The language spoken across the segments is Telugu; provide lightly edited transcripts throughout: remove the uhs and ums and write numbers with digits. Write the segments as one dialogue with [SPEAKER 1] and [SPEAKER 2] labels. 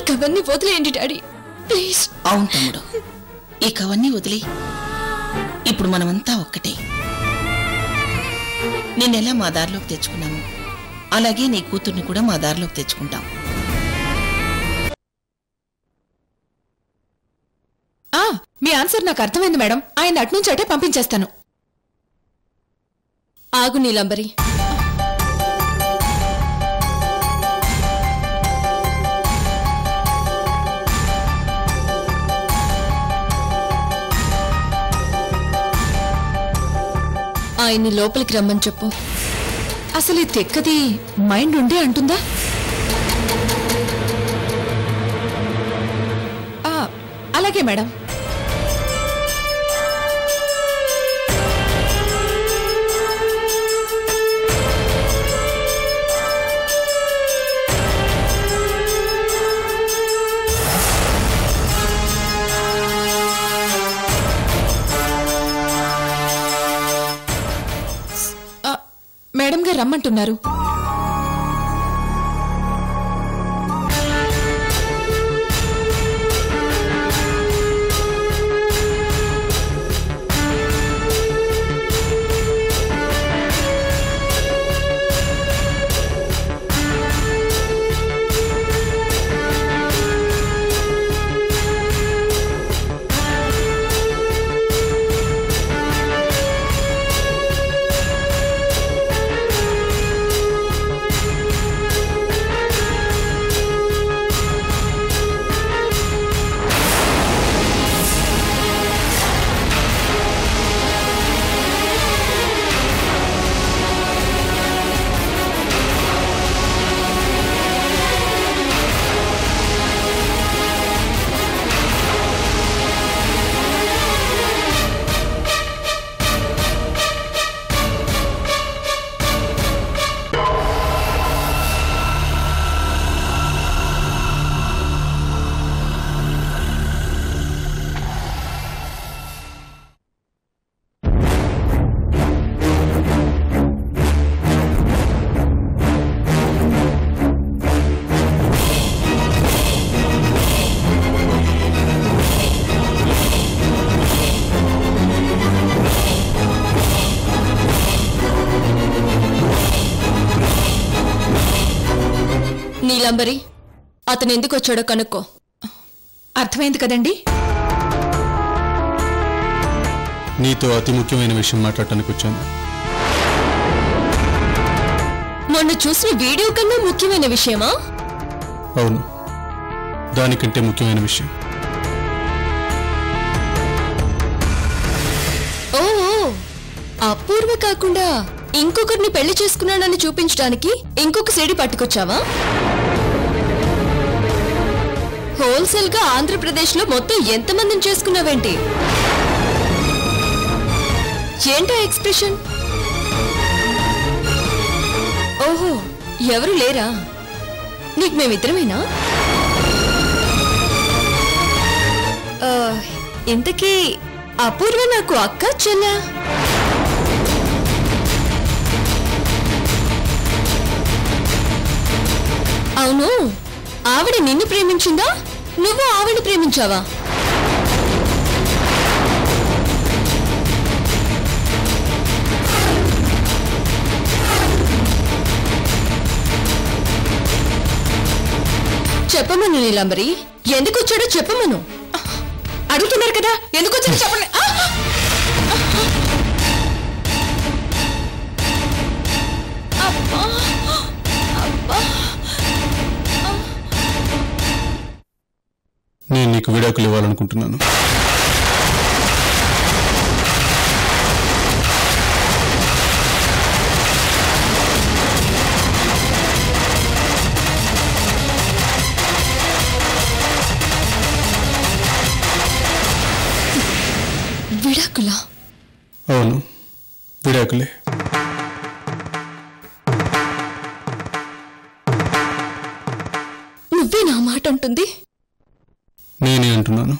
[SPEAKER 1] ఇక అవన్నీ వదిలేయండి డాడీ ప్లీజ్.
[SPEAKER 2] అవును తమ్ముడు, ఇక అవన్నీ వదిలే. ఇప్పుడు మనమంతా ఒక్కటే. నిన్నెలా మా దారిలోకి తెచ్చుకున్నాము అలాగే నీ కూతుర్ని కూడా మా దారిలోకి తెచ్చుకుంటాం.
[SPEAKER 1] మీ ఆన్సర్ నాకు అర్థమైంది మేడం. ఆయన అట్నుంచి అటే పంపించేస్తాను. ఆగు నీలంబరి. ఆయన్ని లోపలికి రమ్మని చెప్పు. అసలు ఈ తెక్కది మైండ్ ఉండే అంటుందా? అలాగే మేడం. మేడం గారు రమ్మంటున్నారు. నీలంబరి, అతను ఎందుకు వచ్చాడో కనుక్కో. అర్థమైంది కదండి?
[SPEAKER 3] నీతో అతి ముఖ్యమైన విషయం మాట్లాడటానికి వచ్చాను.
[SPEAKER 1] మొన్న చూసిన వీడియో కన్నా ముఖ్యమైన విషయమా?
[SPEAKER 3] అవును, దానికంటే ముఖ్యమైన విషయం.
[SPEAKER 1] ఓ, అపూర్వ కాకుండా ఇంకొకరిని పెళ్లి చేసుకున్నానని చూపించడానికి ఇంకొక సీడీ పట్టుకొచ్చావా? హోల్సేల్ గా ఆంధ్రప్రదేశ్ లో మొత్తం ఎంతమందిని చేసుకున్నావేంటి? ఏంటా ఎక్స్ప్రెషన్? ఓహో, ఎవరు లేరా? నీకు మేమిద్దరమేనా? ఇంతకీ అపూర్వ నాకు అక్క చెల్లా? అవును, ఆవిడ నిన్ను ప్రేమించిందా, నువ్వు ఆవిడ ప్రేమించావా? చెప్పమను నీలంబరి, ఎందుకు వచ్చాడో చెప్పమను. అడుగుతున్నారు కదా, ఎందుకు వచ్చాడో చెప్పండి.
[SPEAKER 3] నేను నీకు విడాకులు ఇవ్వాలనుకుంటున్నాను.
[SPEAKER 1] విడాకులా?
[SPEAKER 3] అవును, విడాకులే.
[SPEAKER 1] నువ్వే నా మాట అంటుంది?
[SPEAKER 3] నేనే అంటున్నాను.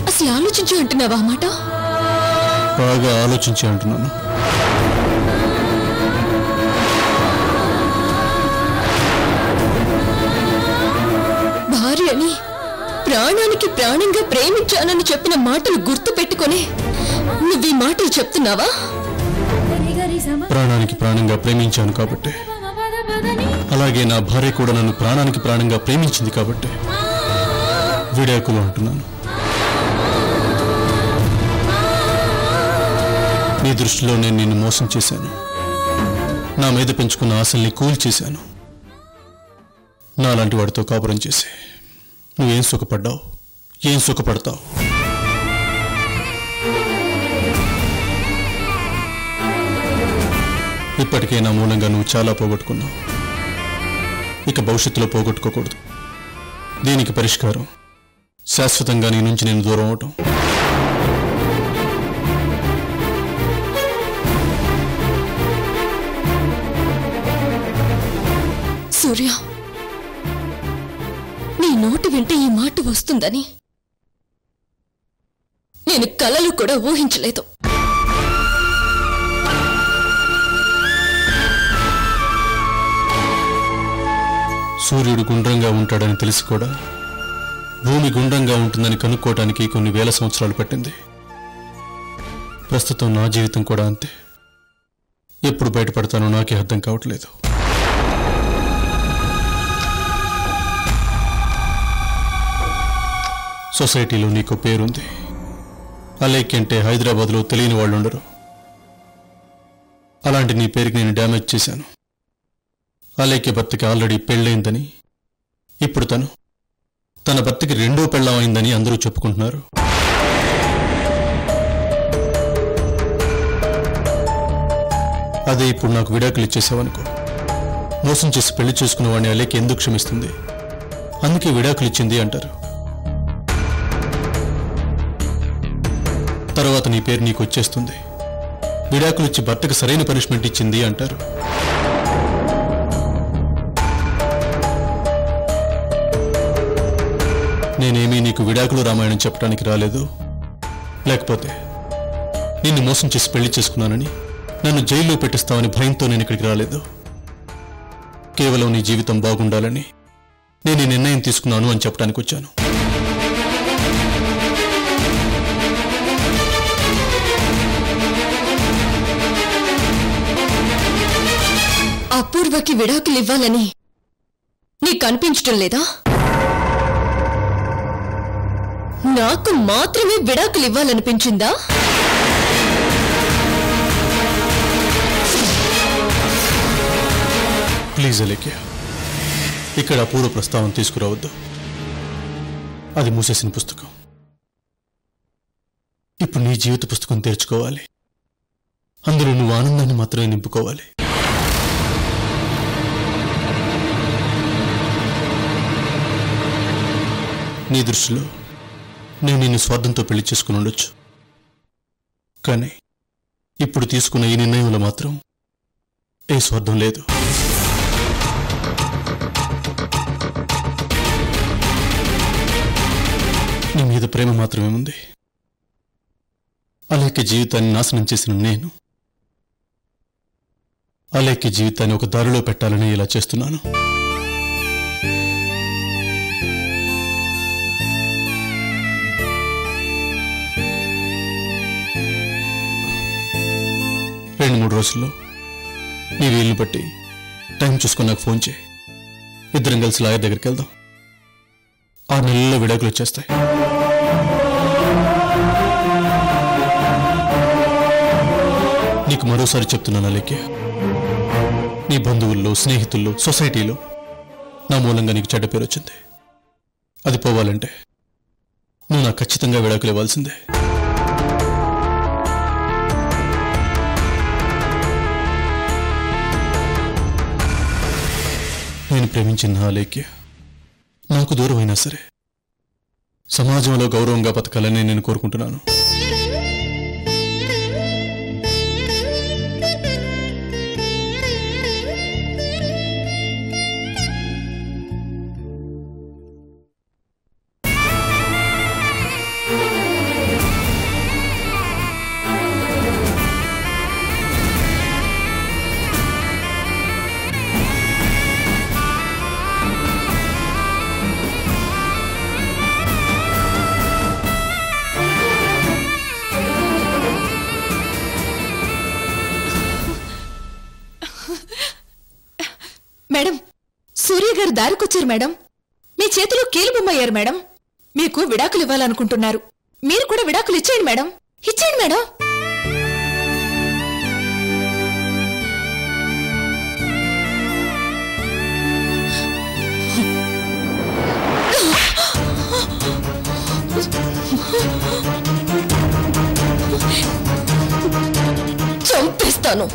[SPEAKER 1] అసలు ఆలోచించి అంటున్నావా మాట?
[SPEAKER 3] బాగా ఆలోచించి అంటున్నాను.
[SPEAKER 1] ప్రాణంగా ప్రేమించానని చెప్పిన మాటలు గుర్తు పెట్టుకొని నువ్వు ఈ మాటలు చెప్తున్నావా?
[SPEAKER 3] ప్రాణానికి ప్రాణంగా ప్రేమించాను కాబట్టి, అలాగే నా భార్య కూడా నన్ను ప్రాణానికి ప్రాణంగా ప్రేమించింది కాబట్టి విడాకులు అంటున్నాను. నీ దృష్టిలో నేను నిన్ను మోసం చేశాను. నా మీద పెంచుకున్న ఆశల్ని కూల్చేశాను. నాలాంటి వాడితో కాపురం చేసి నువ్వేం సుఖపడ్డావు, ఏం సుఖపడతావు? ఇప్పటికే నా మూలంగా నువ్వు చాలా పోగొట్టుకున్నావు. ఇక భవిష్యత్తులో పోగొట్టుకోకూడదు. దీనికి పరిష్కారం శాశ్వతంగా నీ నుంచి నేను దూరం అవటం.
[SPEAKER 1] సూర్య, నీ నోటి వెంట ఈ మాట వస్తుందని నేను కలలు కూడా ఊహించలేదు.
[SPEAKER 3] సూర్యుడు గుండ్రంగా ఉంటాడని తెలిసి కూడా భూమి గుండ్రంగా ఉంటుందని కనుక్కోవటానికి కొన్ని వేల సంవత్సరాలు పట్టింది. ప్రస్తుతం నా జీవితం కూడా అంతే. ఎప్పుడు బయటపడతానో నాకే అర్థం కావట్లేదు. సొసైటీలో నీకు పేరుంది. అలేఖ్య అంటే హైదరాబాద్లో తెలియని వాళ్ళు ఉండరు. అలాంటి నీ పేరుకి నేను డ్యామేజ్ చేశాను. అలేఖ్య భర్తకి ఆల్రెడీ పెళ్ళయిందని, ఇప్పుడు తన భర్తకి రెండో పెళ్ళం అయిందని అందరూ చెప్పుకుంటున్నారు. అదే ఇప్పుడు నాకు విడాకులు ఇచ్చేసావనుకో, మోసం చేసి పెళ్లి చేసుకున్న వాడిని అలేఖ్య ఎందుకు క్షమిస్తుంది? అందుకే విడాకులు ఇచ్చింది అంటారు. తర్వాత నీ పేరు నీకు వచ్చేస్తుంది. విడాకులు ఇచ్చి భర్తకు సరైన పనిష్మెంట్ ఇచ్చింది అంటారు. నేనేమీ నీకు విడాకులు రామాయణం చెప్పడానికి రాలేదు. లేకపోతే నిన్ను మోసం చేసి పెళ్లి చేసుకున్నానని నన్ను జైల్లో పెట్టిస్తామని భయంతో నేను ఇక్కడికి రాలేదు. కేవలం నీ జీవితం బాగుండాలని నేను ఈ నిర్ణయం తీసుకున్నాను అని చెప్పడానికి వచ్చాను.
[SPEAKER 1] అపూర్వకి విడాకులు ఇవ్వాలని నీకు అనిపించటం లేదా? నాకు మాత్రమే విడాకులు ఇవ్వాలనిపించిందా?
[SPEAKER 3] ప్లీజ్ అలేఖ్య, ఇక్కడ అపూర్వ ప్రస్తావన తీసుకురావద్దు. అది మూసేసిన పుస్తకం. ఇప్పుడు నీ జీవిత పుస్తకం తెరుచుకోవాలి. అందులో నువ్వు ఆనందాన్ని మాత్రమే నింపుకోవాలి. నీ దృష్టిలో నేను నిన్ను స్వార్థంతో పెళ్లి చేసుకుని ఉండొచ్చు. కానీ ఇప్పుడు తీసుకున్న ఈ నిర్ణయంలో మాత్రం ఏ స్వార్థం లేదు. నీ మీద ప్రేమ మాత్రమే ఉంది. అలేఖ్య జీవితాన్ని నాశనం చేసిన నేను అలేఖ్య జీవితాన్ని ఒక దారిలో పెట్టాలని ఇలా చేస్తున్నాను. రెండు మూడు రోజుల్లో నీ వీలుని బట్టి టైం చూసుకొని నాకు ఫోన్ చేయి. ఇద్దరం కలిసి లాయర్ దగ్గరికి వెళ్దాం. 6 నెలల్లో విడాకులు వచ్చేస్తాయి. నీకు మరోసారి చెప్తున్నాను అలేఖ్య, నీ బంధువుల్లో, స్నేహితుల్లో, సొసైటీలో నా మూలంగా నీకు చెడ్డ పేరు వచ్చింది. అది పోవాలంటే నువ్వు నాకు ఖచ్చితంగా విడాకులు ఇవ్వాల్సిందే. నేను ప్రేమించిన అలేఖ్య నాకు దూరం అయినా సరే సమాజంలో గౌరవంగా బతకాలని నేను కోరుకుంటున్నాను.
[SPEAKER 1] మేడం, సూర్య గారు దారికొచ్చారు మేడం. మీ చేతిలో కీలుబొమ్మయ్యారు మేడం. మీకు విడాకులు ఇవ్వాలనుకుంటున్నారు. మీరు కూడా విడాకులు ఇచ్చేయండి మేడం. ఇచ్చేయండి మేడం. చంపేస్తాను.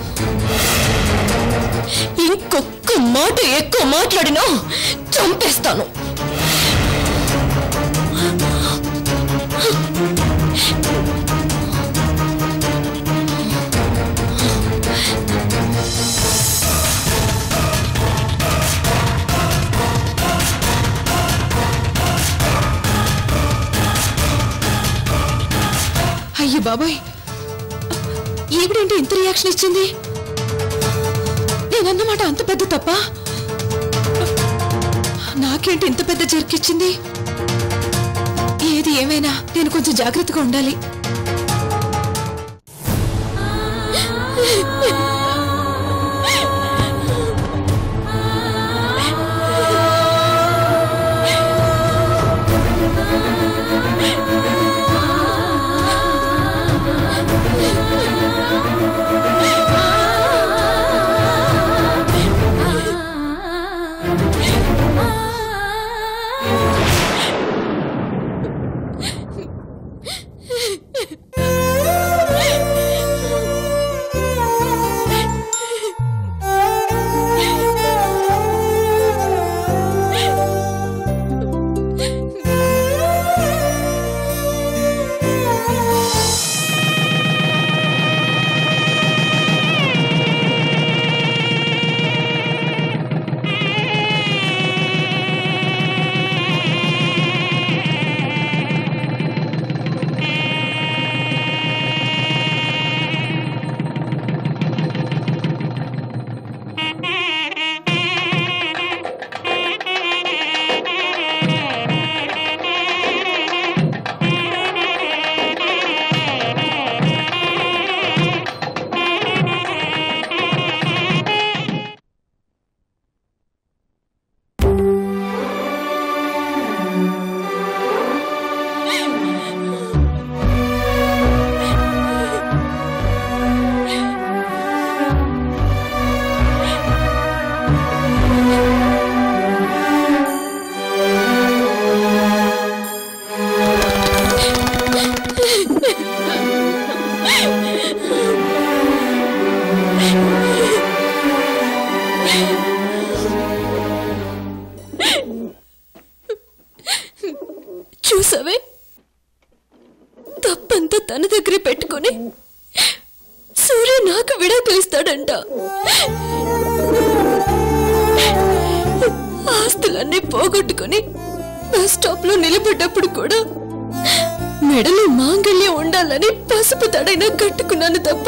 [SPEAKER 1] ఇంకొక్క మాట ఎక్కువ మాట్లాడినా చంపేస్తాను. అయ్యో బాబాయ్, ఈవిడేంటి ఇంత రియాక్షన్ ఇచ్చింది? నేనన్నమాట అంత పెద్ద తప్ప? నాకేంటి ఇంత పెద్ద జర్కిచ్చింది? ఏది ఏమైనా నేను కొంచెం జాగ్రత్తగా ఉండాలి. చూసావే, తప్పంతా తన దగ్గరే పెట్టుకుని సూర్య నాకు విడాకులు ఇస్తాడంట. ఆస్తులన్నీ పోగొట్టుకుని బస్ స్టాప్ లో నిలబడ్డప్పుడు కూడా మెడలో మాంగళ్యం ఉండాలని పసుపు తడైనా కట్టుకున్నాను తప్ప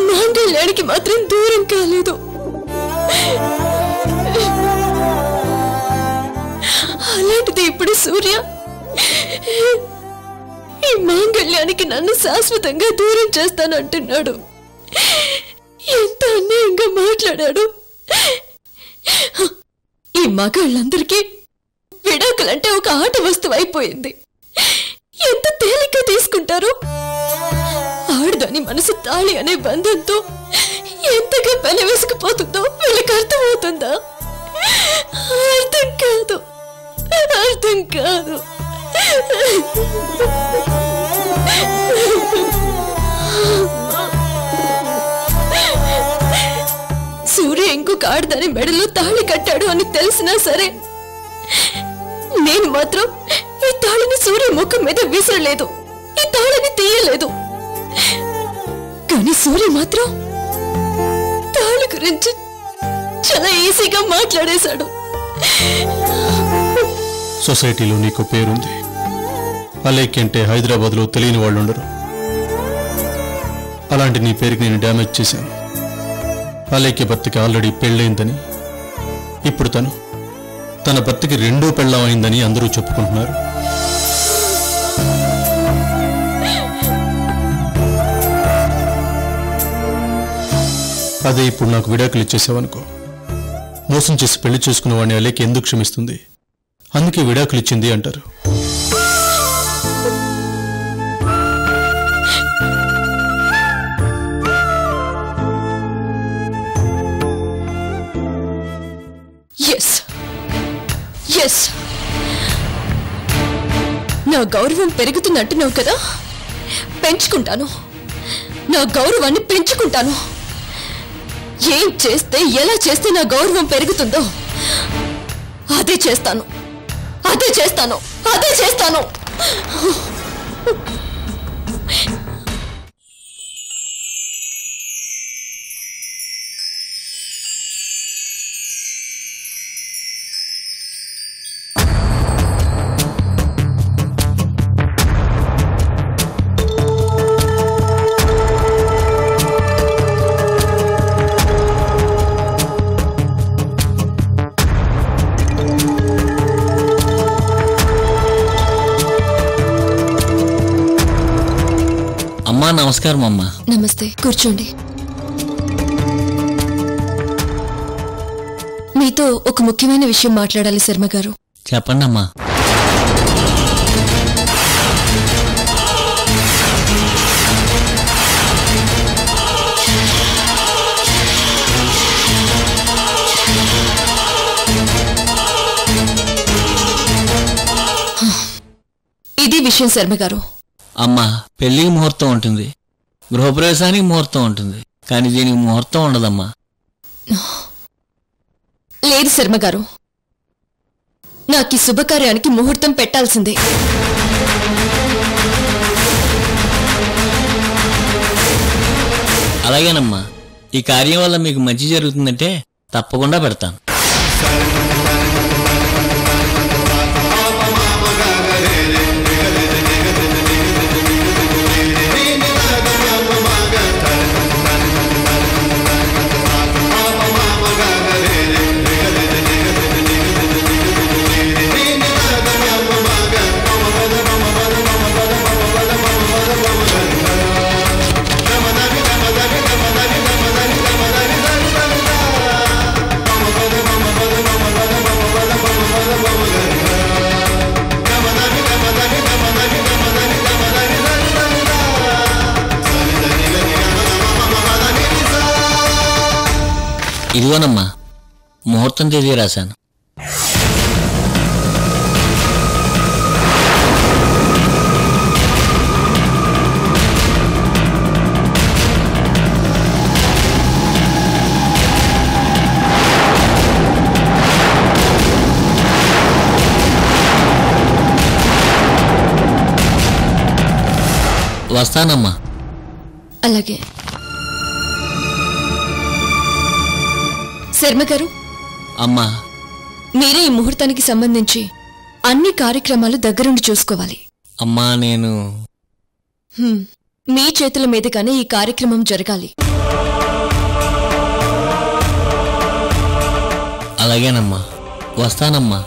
[SPEAKER 1] మాంగళ్యానికి మాత్రం దూరం కాలేదు. అలాంటిది ఇప్పుడు సూర్య ఈ మాంగళ్యానికి నన్ను శాశ్వతంగా దూరం చేస్తానంటున్నాడు. ఎంత అన్యాయంగా మాట్లాడాడు. ఈ మగాళ్ళందరికీ విడాకులంటే ఒక ఆట వస్తువు అయిపోయింది. ఎంత తేలిక తీసుకుంటారు. ఆడదాని మనసు తాళి అనే బంధంతో ఎంతగా పెనవేసుకుపోతుందో వీళ్ళకి అర్థమవుతుందా? అర్థం కాదు, అర్థం కాదు. సూర్య ఇంకొక ఆడదాని మెడలో తాళి కట్టాడు అని తెలిసినా సరే నేను మాత్రం ఈ తాళిని సూర్య ముఖం మీద విసరలేదు, ఈ తాళిని తీయలేదు. కానీ సూర్య మాత్రం తాళి గురించి చాలా ఈజీగా మాట్లాడేశాడు.
[SPEAKER 3] సొసైటీలో నీకు పేరుంది. అలేఖ్య అంటే హైదరాబాద్ లో తెలియని వాళ్ళు ఉండరు. అలాంటి నీ పేరుకి నేను డ్యామేజ్ చేశాను. అలేఖ్య భర్తకి ఆల్రెడీ పెళ్ళయిందని, ఇప్పుడు తన భర్తకి రెండో పెళ్ళం అయిందని అందరూ చెప్పుకుంటున్నారు. అదే ఇప్పుడు నాకు విడాకులు ఇచ్చేసావనుకో, మోసం చేసి పెళ్లి చేసుకున్న వాడిని అలేక ఎందుకు క్షమిస్తుంది? అందుకే విడాకులు ఇచ్చింది అంటారు.
[SPEAKER 1] నా గౌరవం పెరుగుతుందంటున్నావు కదా, పెంచుకుంటాను. నా గౌరవాన్ని పెంచుకుంటాను. ఏం చేస్తే ఎలా చేస్తే నా గౌరవం పెరుగుతుందో అదే చేస్తాను.
[SPEAKER 4] అమ్మా నమస్కారం. అమ్మా
[SPEAKER 1] నమస్తే, కూర్చోండి. మీతో ఒక ముఖ్యమైన విషయం మాట్లాడాలి శర్మ గారు.
[SPEAKER 4] చెప్పండి అమ్మా.
[SPEAKER 1] ఇది విషయం శర్మ గారు.
[SPEAKER 4] అమ్మా, పెళ్లికి ముహూర్తం ఉంటుంది, గృహప్రవేశానికి ముహూర్తం ఉంటుంది, కానీ దీనికి ముహూర్తం ఉండదమ్మా.
[SPEAKER 1] లేదు శర్మ గారు, నాకు ఈ శుభకార్యానికి ముహూర్తం పెట్టాల్సిందే.
[SPEAKER 4] అలాగేనమ్మా, ఈ కార్యం వల్ల మీకు మంచి జరుగుతుందంటే తప్పకుండా పెడతాను. ఇదిగోనమ్మా, ముహూర్తం తేదీ రాశాను. వస్తానమ్మా.
[SPEAKER 1] అలాగే. శర్మ గారు,
[SPEAKER 4] అమ్మా,
[SPEAKER 1] మీరే ఈ ముహూర్తానికి సంబంధించి అన్ని కార్యక్రమాలు దగ్గరుండి చూసుకోవాలి.
[SPEAKER 4] అమ్మా, నేను
[SPEAKER 1] మీ చేతుల మీదుగానే ఈ కార్యక్రమం జరగాలి.
[SPEAKER 4] అలాగేనమ్మా, వస్తానమ్మా.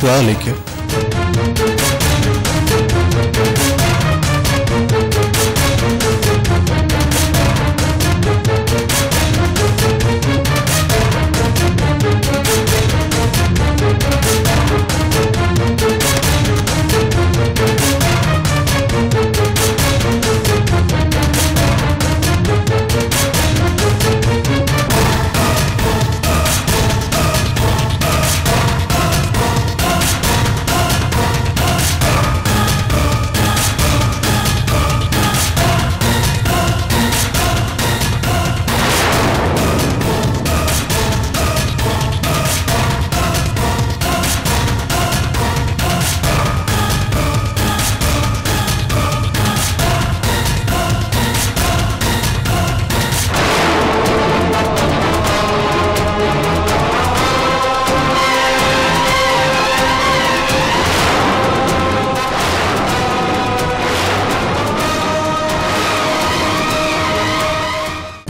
[SPEAKER 3] రా లేఖ్య.